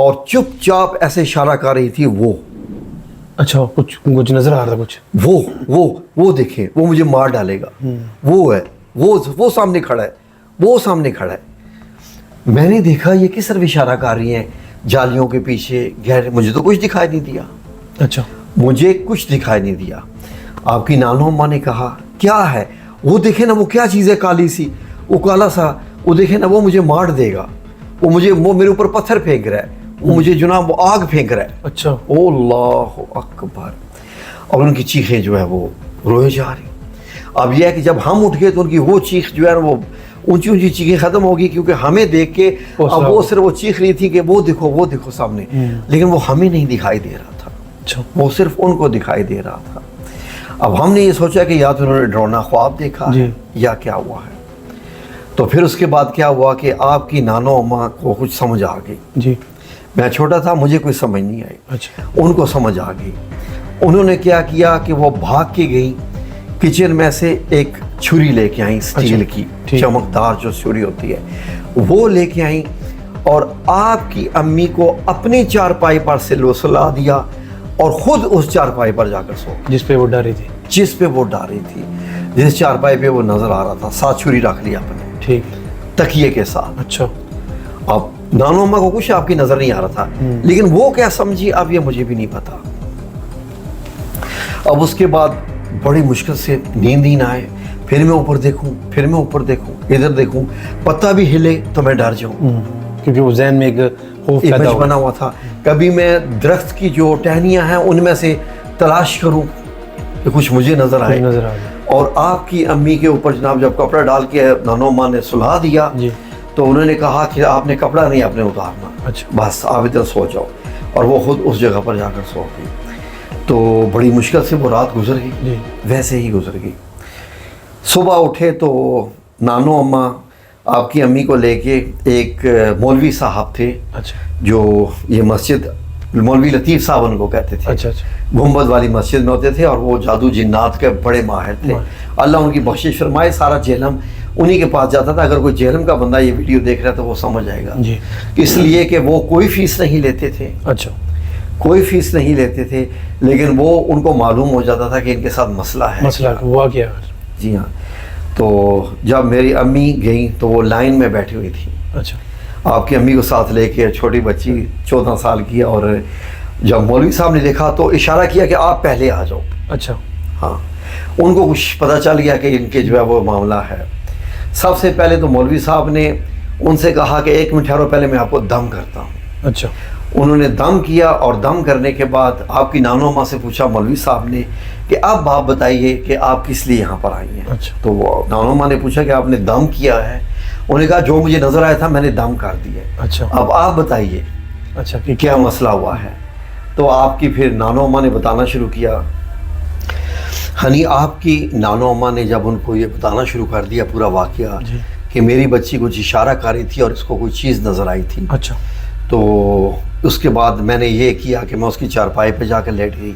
اور چپ چاپ ایسے اشارہ کر رہی تھی وہ اچھا کچھ نظر آ رہا تھا کچھ وہ دیکھیں وہ مجھے مار ڈالے گا، وہ ہے وہ سامنے کھڑا ہے، وہ سامنے کھڑا ہے. میں نے دیکھا یہ کس طرف اشارہ کر رہی ہیں، جالیوں کے پیچھے گہرے. مجھے تو کچھ دکھائی نہیں دیا، اچھا مجھے کچھ دکھائی نہیں دیا. آپ کی نانو اماں نے کہا کیا ہے وہ دیکھیں نا، وہ کیا چیز ہے کالی سی، وہ کالا سا، وہ دیکھیں نا وہ مجھے مار دے گا، وہ میرے اوپر پتھر پھینک رہا ہے، وہ مجھے جناب وہ آگ پھینک رہا ہے. اچھا او اللہ اکبر. اور ان کی چیخیں جو ہے وہ روئے جا رہی. اب یہ ہے کہ جب ہم اٹھ گئے تو ان کی وہ چیخ جو ہے نا وہ اونچی اونچی چیخیں ختم ہوگی، کیونکہ ہمیں دیکھ کے اب وہ صرف وہ چیخ رہی تھی کہ وہ دیکھو سامنے، لیکن وہ ہمیں نہیں دکھائی دے رہا تھا. اچھا وہ صرف ان کو دکھائی دے رہا تھا. اب ہم نے یہ سوچا کہ یا تو انہوں نے ڈرونا خواب دیکھا ہے یا کیا ہوا ہے. تو پھر اس کے بعد کیا ہوا کہ آپ کی نانو اماں کو کچھ سمجھ آ گئی. جی میں چھوٹا تھا، مجھے کوئی سمجھ نہیں آئی. اچھا ان کو سمجھ آ گئی. انہوں نے کیا کیا کہ وہ بھاگ کے گئی کچن میں سے ایک چھری لے کے آئیں، اسٹیل کی چمکدار جو چھری ہوتی ہے وہ لے کے آئیں، اور آپ کی امی کو اپنی چارپائی پر سے سلا دیا اور خود اس چارپائی پر جا کر سو، جس پہ وہ ڈر رہی تھی. جس پہ وہ ڈر رہی تھی، جس چارپائی پہ وہ نظر آ رہا تھا. ساتھ چھری رکھ لیا اپنے ٹھیک تکیے کے ساتھ. اچھا اب نانو اماں کو کچھ آپ کی نظر نہیں آ رہا تھا، لیکن وہ کیا سمجھی اب یہ مجھے بھی نہیں پتا. اب اس کے بعد بڑی مشکل سے نیند ہی نہ آئے. پھر میں اوپر دیکھوں ادھر دیکھوں، پتہ بھی ہلے تو میں ڈر جاؤں، کیونکہ وہ ذہن میں ایک خوف پیدا امیج بنا ہوا تھا. کبھی میں درخت کی جو ٹہنیاں ہیں ان میں سے تلاش کروں کہ کچھ مجھے نظر آئے. اور آپ کی امی کے اوپر جناب جب کپڑا ڈال کے نانو اماں نے سلا دیا تو انہوں نے کہا کہ آپ نے کپڑا نہیں آپ نے اتارنا، بس آپ ادھر سو جاؤ. اور وہ خود اس جگہ پر جا کر سو گئی. تو بڑی مشکل سے وہ رات گزر گئی، ویسے ہی گزر گئی. صبح اٹھے تو نانو اماں آپ کی امی کو لے کے ایک مولوی صاحب تھے جو یہ مسجد مولوی لطیف صاحب ان کو کہتے تھے، گنبد والی مسجد میں ہوتے تھے، اور وہ جادو جنات کے بڑے ماہر تھے. اللہ ان کی بخشش فرمائے. سارا جہلم انہی کے پاس جاتا تھا. اگر کوئی جہلم کا بندہ یہ ویڈیو دیکھ رہا ہے تو وہ سمجھ جائے گا، اس لیے کہ وہ کوئی فیس نہیں لیتے تھے. اچھا کوئی فیس نہیں لیتے تھے، لیکن وہ ان کو معلوم ہو جاتا تھا کہ ان کے ساتھ مسئلہ ہے. مسئلہ ہوا کیا؟ جی ہاں. تو جب میری امی گئیں تو وہ لائن میں بیٹھی ہوئی تھی. اچھا آپ کی امی کو ساتھ لے کے، چھوٹی بچی 14 سال کی. اور جب مولوی صاحب نے دیکھا تو اشارہ کیا کہ آپ پہلے آ جاؤ. اچھا ہاں ان کو کچھ پتہ چل گیا کہ ان کے جو ہے وہ معاملہ ہے. سب سے پہلے تو مولوی صاحب نے ان سے کہا کہ 1 منٹ ٹھہرو، پہلے میں آپ کو دم کرتا ہوں. اچھا انہوں نے دم کیا، اور دم کرنے کے بعد آپ کی نانو اماں سے پوچھا مولوی صاحب نے کہ اب آپ بتائیے کہ آپ کس لیے یہاں پر آئی ہیں. تو وہ نانو اماں نے پوچھا کہ آپ نے دم کیا ہے؟ انہوں نے کہا جو مجھے نظر آیا تھا میں نے دم کر دیا. اچھا اب آپ بتائیے کہ کیا مسئلہ ہوا ہے. تو آپ کی پھر نانو اماں نے بتانا شروع کیا. ہنی آپ کی نانو اماں نے جب ان کو یہ بتانا شروع کر دیا پورا واقعہ کہ میری بچی کچھ اشارہ کر رہی تھی اور اس کو کوئی چیز نظر آئی تھی. اچھا تو اس کے بعد میں نے یہ کیا کہ میں اس کی چارپائی پہ جا کر لیٹ گئی.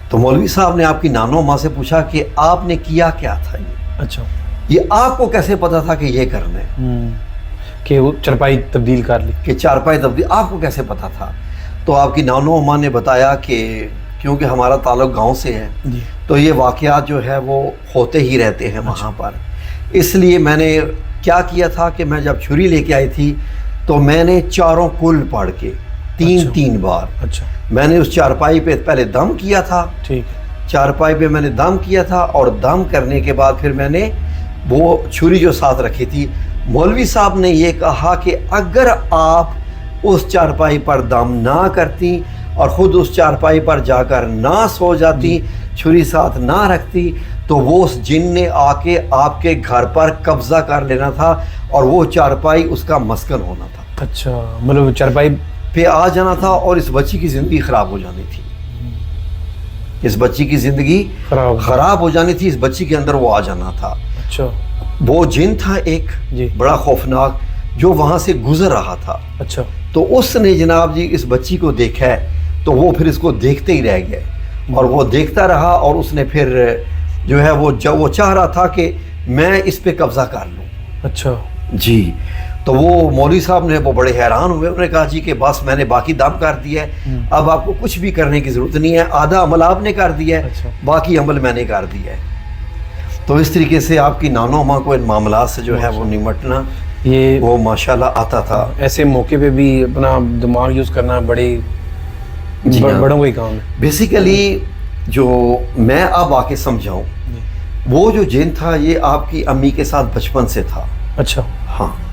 تو مولوی صاحب نے آپ کی نانو اماں سے پوچھا کہ آپ نے کیا کیا تھا یہ؟ اچھا یہ آپ کو کیسے پتا تھا کہ یہ کرنا ہے، کہ وہ چارپائی تبدیل کر لی، کہ چارپائی تبدیل آپ کو کیسے پتا تھا؟ تو آپ کی نانو اماں نے بتایا کہ کیونکہ ہمارا تعلق گاؤں سے ہے تو یہ واقعات جو ہے وہ ہوتے ہی رہتے ہیں وہاں پر. اس لیے میں نے کیا کیا تھا کہ میں جب چھری لے کے آئی تھی تو میں نے چاروں کل پڑھ کے 3 بار میں نے اس چارپائی پہ پہلے دم کیا تھا. چارپائی پہ میں نے دم کیا تھا، اور دم کرنے کے بعد پھر میں نے وہ چھری جو ساتھ رکھی تھی، مولوی صاحب نے یہ کہا کہ اگر آپ اس چارپائی پر دم نہ کرتی اور خود اس چارپائی پر جا کر نہ سو جاتی، چھری ساتھ نہ رکھتی، تو وہ اس جن نے آ کے آپ کے گھر پر قبضہ کر لینا تھا اور وہ چارپائی اس کا مسکن ہونا تھا. اچھا مطلب چارپائی پہ آ جانا تھا اور اس بچی کی زندگی خراب ہو جانی تھی. اس بچی کی زندگی خراب ہو جانی تھی، اس بچی کے اندر وہ آ جانا تھا. اچھا وہ جن تھا ایک بڑا خوفناک جو وہاں سے گزر رہا تھا. اچھا تو اس نے جناب جی اس بچی کو دیکھا ہے تو وہ پھر اس کو دیکھتے ہی رہ گئے، اور وہ دیکھتا رہا، اور اس نے پھر جو ہے وہ چاہ رہا تھا کہ میں اس پہ قبضہ کر لوں. اچھا جی تو وہ مولوی صاحب نے وہ بڑے حیران ہوئے، انہوں نے کہا جی کہ بس میں نے باقی دم کر دیا ہے، اب آپ کو کچھ بھی کرنے کی ضرورت نہیں ہے، آدھا عمل آپ نے کر دیا ہے، اچھا۔ باقی عمل میں نے کر دیا ہے۔ تو اس طریقے سے آپ کی نانو ماں کو ان معاملات سے جو ہے وہ نمٹنا یہ وہ ماشاءاللہ آتا تھا۔ ایسے موقع پہ بھی اپنا دماغ یوز کرنا بڑے جی ہاں۔ بڑوں کا ہی کام ہے۔ بیسیکلی جو میں اب آ کے سمجھاؤں، وہ جو جن تھا یہ آپ کی امی کے ساتھ بچپن سے تھا۔ اچھا۔ ہاں